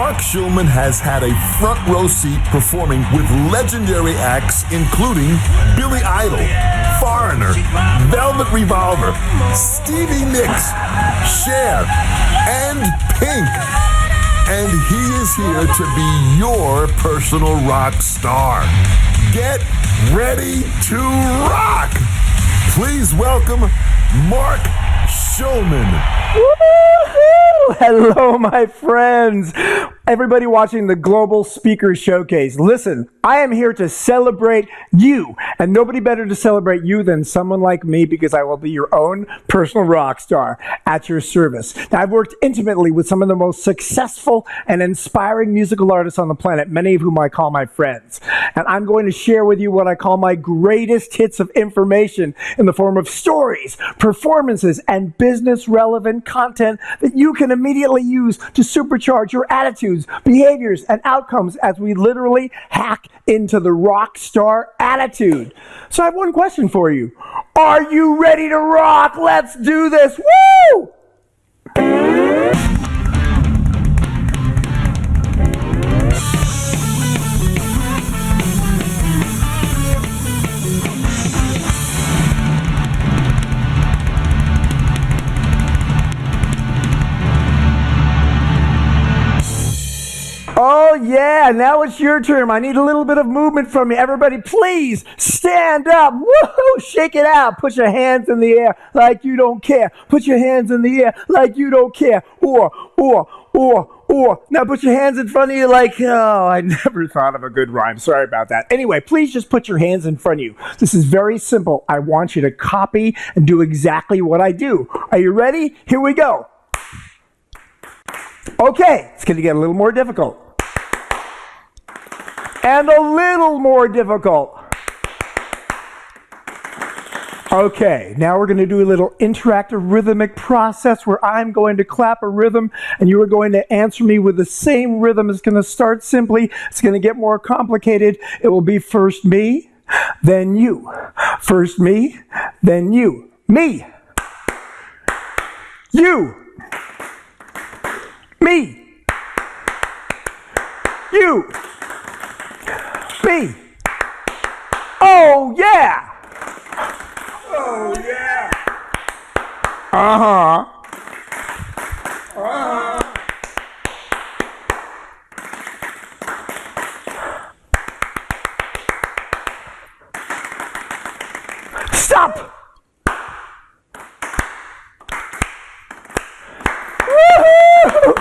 Mark Schulman has had a front row seat performing with legendary acts including Billy Idol, Foreigner, Velvet Revolver, Stevie Nicks, Cher, and Pink. And he is here to be your personal rock star. Get ready to rock! Please welcome Mark Schulman. Woo-hoo! Hello, my friends. Everybody watching the Global Speaker Showcase. Listen, I am here to celebrate you, and nobody better to celebrate you than someone like me, because I will be your own personal rock star at your service. Now, I've worked intimately with some of the most successful and inspiring musical artists on the planet, many of whom I call my friends. And I'm going to share with you what I call my greatest hits of information in the form of stories, performances, and business-relevant content that you can immediately use to supercharge your attitudes, behaviors, and outcomes as we literally hack into the rock star attitude. So I have one question for you. Are you ready to rock? Let's do this. Woo! Oh yeah, now it's your turn. I need a little bit of movement from you. Everybody, please stand up. Woohoo! Shake it out. Put your hands in the air like you don't care. Put your hands in the air like you don't care. Or. Now put your hands in front of you like, oh, I never thought of a good rhyme. Sorry about that. Anyway, please just put your hands in front of you. This is very simple. I want you to copy and do exactly what I do. Are you ready? Here we go. Okay, it's going to get a little more difficult. And a little more difficult. Okay, now we're going to do a little interactive rhythmic process where I'm going to clap a rhythm and you are going to answer me with the same rhythm. It's going to start simply. It's going to get more complicated. It will be first me, then you. First me, then you. Me. You. Me. You. Me. Oh, yeah. Oh, yeah. Uh-huh. Uh-huh. Stop.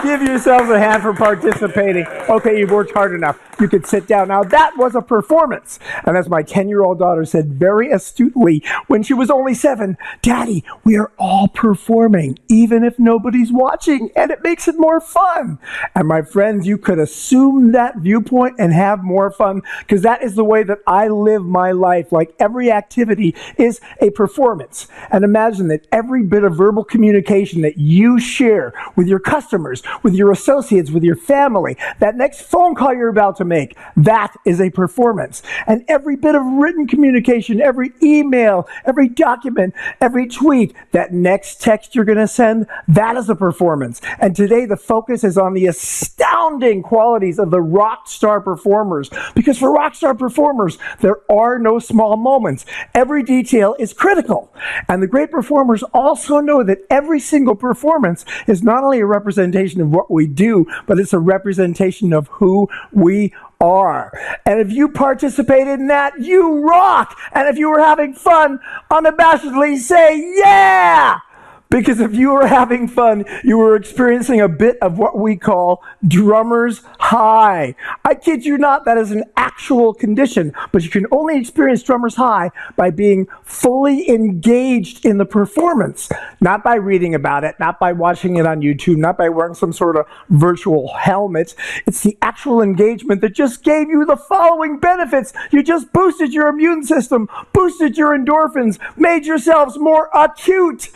Give yourselves a hand for participating. Okay, you've worked hard enough. You can sit down. Now, that was a performance. And as my 10-year-old daughter said very astutely when she was only 7, Daddy, we are all performing, even if nobody's watching, and it makes it more fun. And my friends, you could assume that viewpoint and have more fun, because that is the way that I live my life. Like every activity is a performance. And imagine that every bit of verbal communication that you share with your customers, with your associates, with your family, that next phone call you're about to make, that is a performance. And every bit of written communication, every email, every document, every tweet, that next text you're going to send, that is a performance. And today the focus is on the astounding qualities of the rock star performers, because for rock star performers, there are no small moments. Every detail is critical. And the great performers also know that every single performance is not only a representation of what we do, but it's a representation of who we are. And if you participated in that, you rock. And if you were having fun, unabashedly say, yeah! Because if you were having fun, you were experiencing a bit of what we call drummer's high. I kid you not, that is an actual condition, but you can only experience drummer's high by being fully engaged in the performance, not by reading about it, not by watching it on YouTube, not by wearing some sort of virtual helmet. It's the actual engagement that just gave you the following benefits. You just boosted your immune system, boosted your endorphins, made yourselves more acute.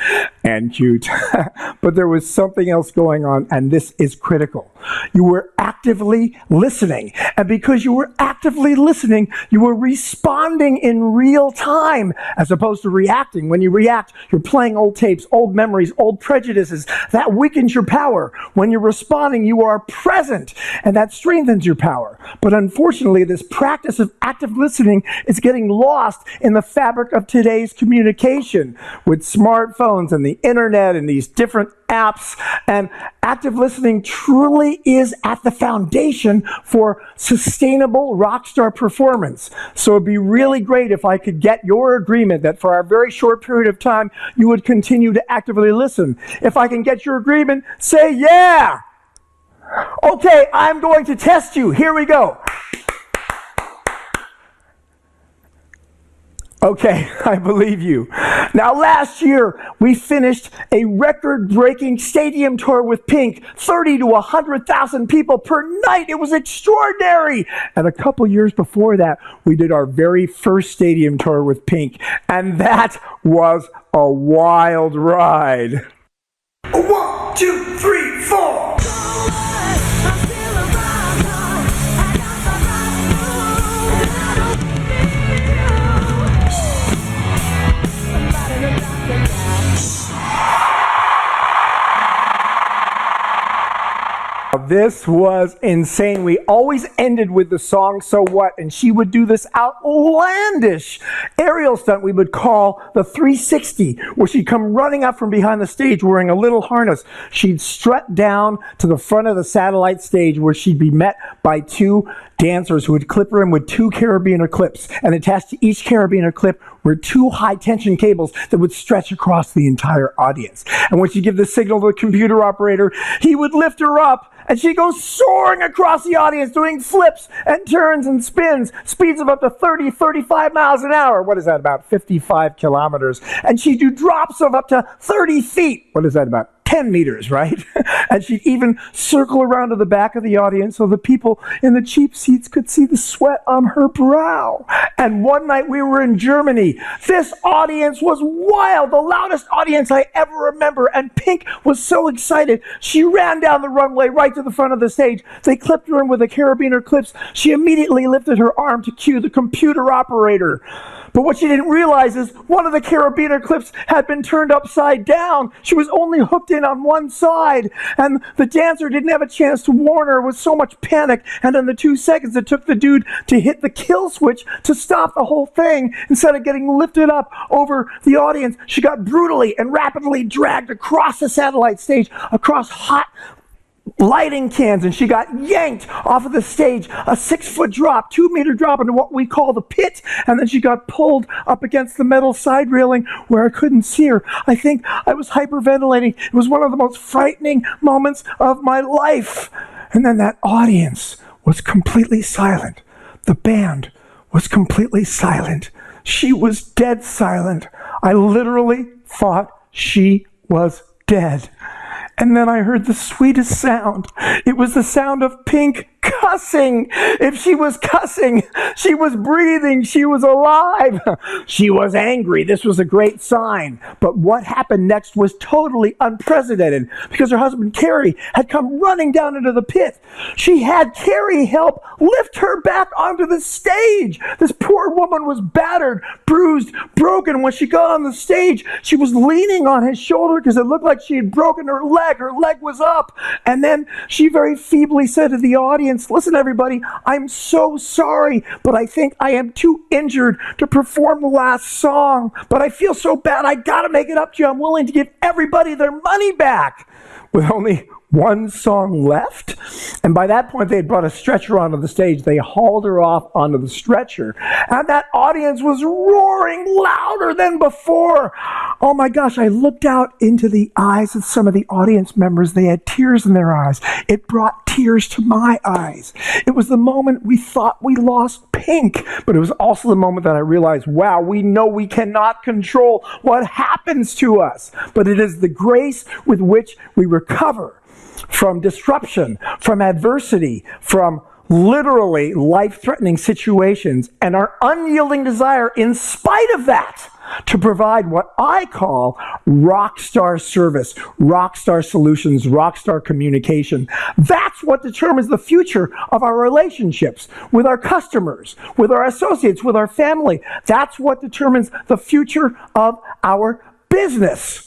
And and cute. But there was something else going on, and this is critical. You were actively listening. And because you were actively listening, you were responding in real time as opposed to reacting. When you react, you're playing old tapes, old memories, old prejudices. That weakens your power. When you're responding, you are present, and that strengthens your power. But unfortunately, this practice of active listening is getting lost in the fabric of today's communication with smartphones and the internet and these different apps. And active listening truly is at the foundation for sustainable rock star performance. So it'd be really great if I could get your agreement that for a very short period of time, you would continue to actively listen. If I can get your agreement, say yeah. Okay, I'm going to test you. Here we go. Okay, I believe you. Now, last year, we finished a record-breaking stadium tour with Pink, 30 to 100,000 people per night. It was extraordinary. And a couple years before that, we did our very first stadium tour with Pink, and that was a wild ride. 1, 2, 3, 4. This was insane. We always ended with the song So What, and she would do this outlandish aerial stunt we would call the 360, where she'd come running up from behind the stage wearing a little harness. She'd strut down to the front of the satellite stage where she'd be met by two dancers who would clip her in with two carabiner clips, and attached to each carabiner clip were two high-tension cables that would stretch across the entire audience. And when she'd give the signal to the computer operator, he would lift her up, and she'd go soaring across the audience, doing flips and turns and spins, speeds of up to 30, 35 miles an hour. What is that, about 55 kilometers? And she'd do drops of up to 30 feet. What is that, about 10 meters, right? And she'd even circle around to the back of the audience so the people in the cheap seats could see the sweat on her brow. And one night we were in Germany. This audience was wild, the loudest audience I ever remember. And Pink was so excited. She ran down the runway right to the front of the stage. They clipped her in with the carabiner clips. She immediately lifted her arm to cue the computer operator. But what she didn't realize is one of the carabiner clips had been turned upside down. She was only hooked in on one side, and the dancer didn't have a chance to warn her with so much panic. And in the 2 seconds it took the dude to hit the kill switch to stop the whole thing, instead of getting lifted up over the audience, she got brutally and rapidly dragged across the satellite stage, across hot lighting cans, and she got yanked off of the stage, a 6-foot drop, 2-meter drop into what we call the pit, and then she got pulled up against the metal side railing where I couldn't see her. I think I was hyperventilating. It was one of the most frightening moments of my life. And then that audience was completely silent. The band was completely silent. She was dead silent. I literally thought she was dead. And then I heard the sweetest sound. It was the sound of Pink cussing. If she was cussing, she was breathing, she was alive. She was angry. This was a great sign. But what happened next was totally unprecedented, because her husband, Carrie, had come running down into the pit. She had Carrie help lift her back onto the stage. This poor woman was battered, bruised, broken. When she got on the stage, she was leaning on his shoulder because it looked like she had broken her leg. Her leg was up. And then she very feebly said to the audience, "Listen, everybody, I'm so sorry, but I think I am too injured to perform the last song. But I feel so bad, I gotta make it up to you. I'm willing to give everybody their money back." With only one song left, and by that point they had brought a stretcher onto the stage. They hauled her off onto the stretcher, and that audience was roaring louder than before. Oh my gosh, I looked out into the eyes of some of the audience members. They had tears in their eyes. It brought tears to my eyes. It was the moment we thought we lost Pink, but it was also the moment that I realized, wow, we know we cannot control what happens to us, but it is the grace with which we recover from disruption, from adversity, from literally life-threatening situations, and our unyielding desire, in spite of that, to provide what I call rock star service, rock star solutions, rock star communication. That's what determines the future of our relationships with our customers, with our associates, with our family. That's what determines the future of our business.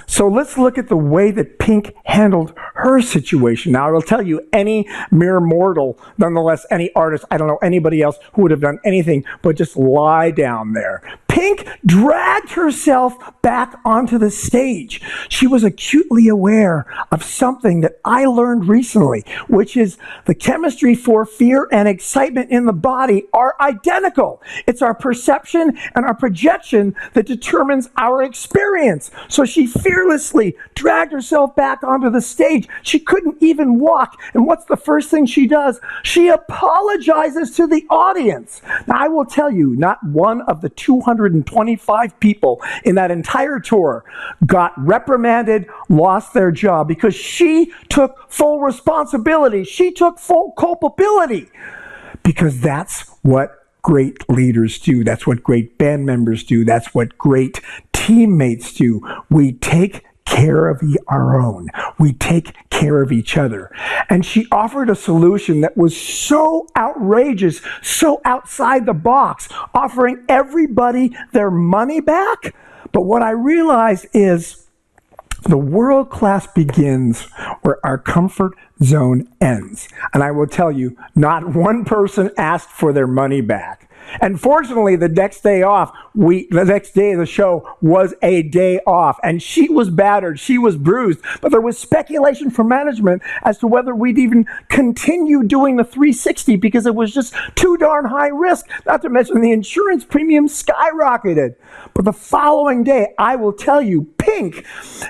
So let's look at the way that Pink handled her situation. Now, I will tell you, any mere mortal, nonetheless, any artist, I don't know anybody else who would have done anything but just lie down there. Pink dragged herself back onto the stage. She was acutely aware of something that I learned recently, which is the chemistry for fear and excitement in the body are identical. It's our perception and our projection that determines our experience. So she fearlessly dragged herself back onto the stage. She couldn't even walk. And what's the first thing she does? She apologizes to the audience. Now, I will tell you, not one of the 225 people in that entire tour got reprimanded, lost their job, because she took full responsibility. She took full culpability, because that's what great leaders do. That's what great band members do. That's what great teammates do. We take care of our own. We take care of each other. And she offered a solution that was so outrageous, so outside the box, offering everybody their money back. But what I realized is the world class begins where our comfort zone ends. And I will tell you, not one person asked for their money back. And fortunately, the next day of the show was a day off. And she was battered, she was bruised. But there was speculation from management as to whether we'd even continue doing the 360 because it was just too darn high risk. Not to mention the insurance premium skyrocketed. But the following day, I will tell you, Pink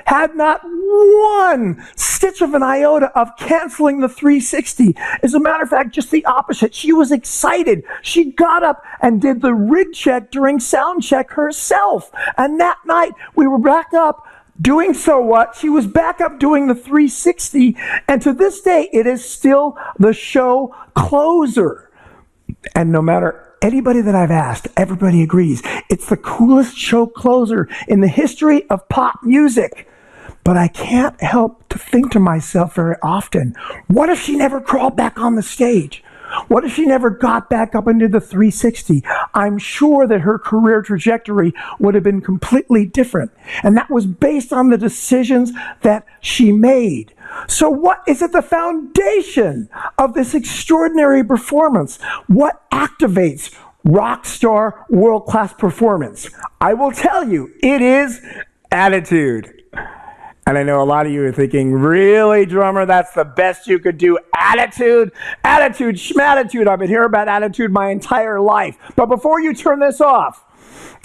had not one stitch of an iota of canceling the 360. As a matter of fact, just the opposite. She was excited. She got up and did the rig check during sound check herself. And that night, we were back up doing so what? She was back up doing the 360. And to this day, it is still the show closer. And no matter anybody that I've asked, everybody agrees. It's the coolest show closer in the history of pop music. But I can't help to think to myself very often, what if she never crawled back on the stage? What if she never got back up and did the 360? I'm sure that her career trajectory would have been completely different. And that was based on the decisions that she made. So what is at the foundation of this extraordinary performance? What activates rock star world-class performance? I will tell you, it is attitude. And I know a lot of you are thinking, really, drummer, that's the best you could do? Attitude? Attitude, schmatitude. I've been hearing about attitude my entire life. But before you turn this off,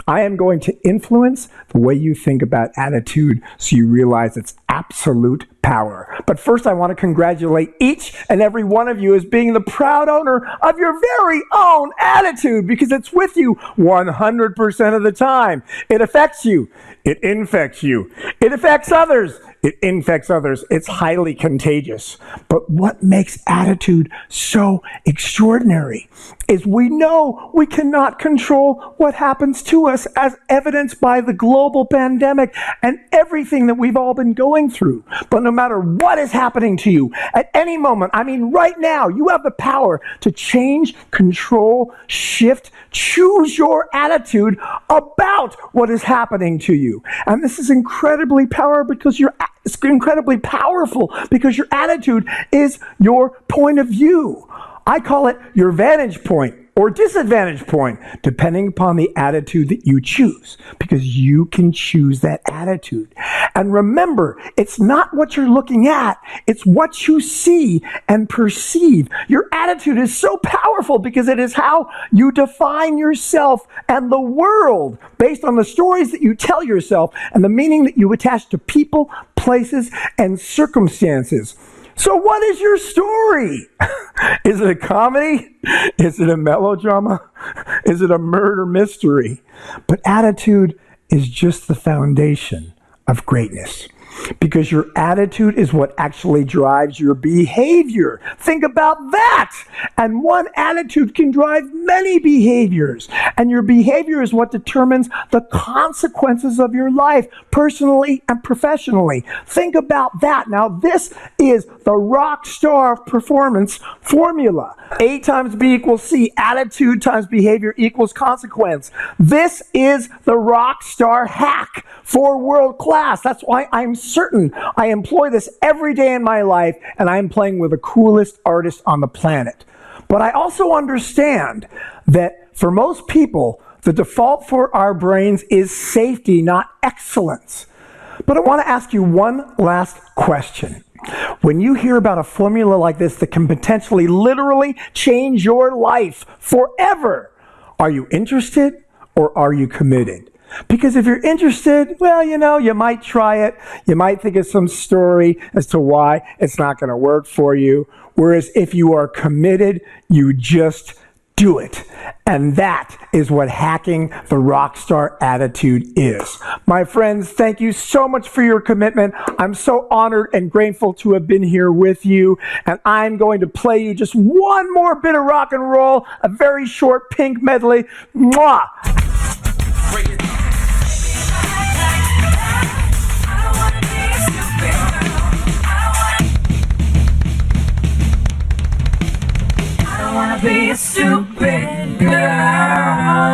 I am going to influence the way you think about attitude so you realize its absolute power. But first, I want to congratulate each and every one of you as being the proud owner of your very own attitude, because it's with you 100% of the time. It affects you. It infects you. It affects others. It infects others. It's highly contagious. But what makes attitude so extraordinary is we know we cannot control what happens to us, as evidenced by the global pandemic and everything that we've all been going through. But no matter what is happening to you at any moment, I mean right now, you have the power to change, control, shift, choose your attitude about what is happening to you. And this is incredibly powerful because your attitude is your point of view. I call it your vantage point or disadvantage point, depending upon the attitude that you choose, because you can choose that attitude. And remember, it's not what you're looking at, it's what you see and perceive. Your attitude is so powerful because it is how you define yourself and the world based on the stories that you tell yourself and the meaning that you attach to people, places, and circumstances. So what is your story? Is it a comedy? Is it a melodrama? Is it a murder mystery? But attitude is just the foundation of greatness. Because your attitude is what actually drives your behavior. Think about that. And one attitude can drive many behaviors. And your behavior is what determines the consequences of your life, personally and professionally. Think about that. Now, this is the rock star performance formula. A times B equals C. Attitude times behavior equals consequence. This is the rock star hack for world class. That's why I'm certain I employ this every day in my life, and I'm playing with the coolest artists on the planet. But I also understand that for most people, the default for our brains is safety, not excellence. But I want to ask you one last question. When you hear about a formula like this that can potentially literally change your life forever, are you interested or are you committed? Because if you're interested, well, you might try it. You might think of some story as to why it's not going to work for you. Whereas if you are committed, you just do it. And that is what hacking the rockstar attitude is. My friends, thank you so much for your commitment. I'm so honored and grateful to have been here with you. And I'm going to play you just one more bit of rock and roll, a very short Pink medley. Mwah! Be a stupid girl.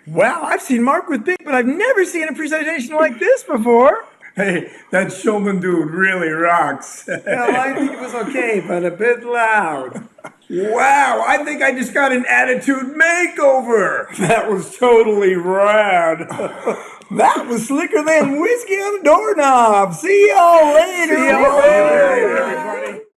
Wow, I've seen Mark with Big, but I've never seen a presentation like this before. Hey, that Schulman dude really rocks. Well, I think it was okay, but a bit loud. Wow, I think I just got an attitude makeover. That was totally rad. That was slicker than whiskey on a doorknob. See y'all later. See y'all later, everybody.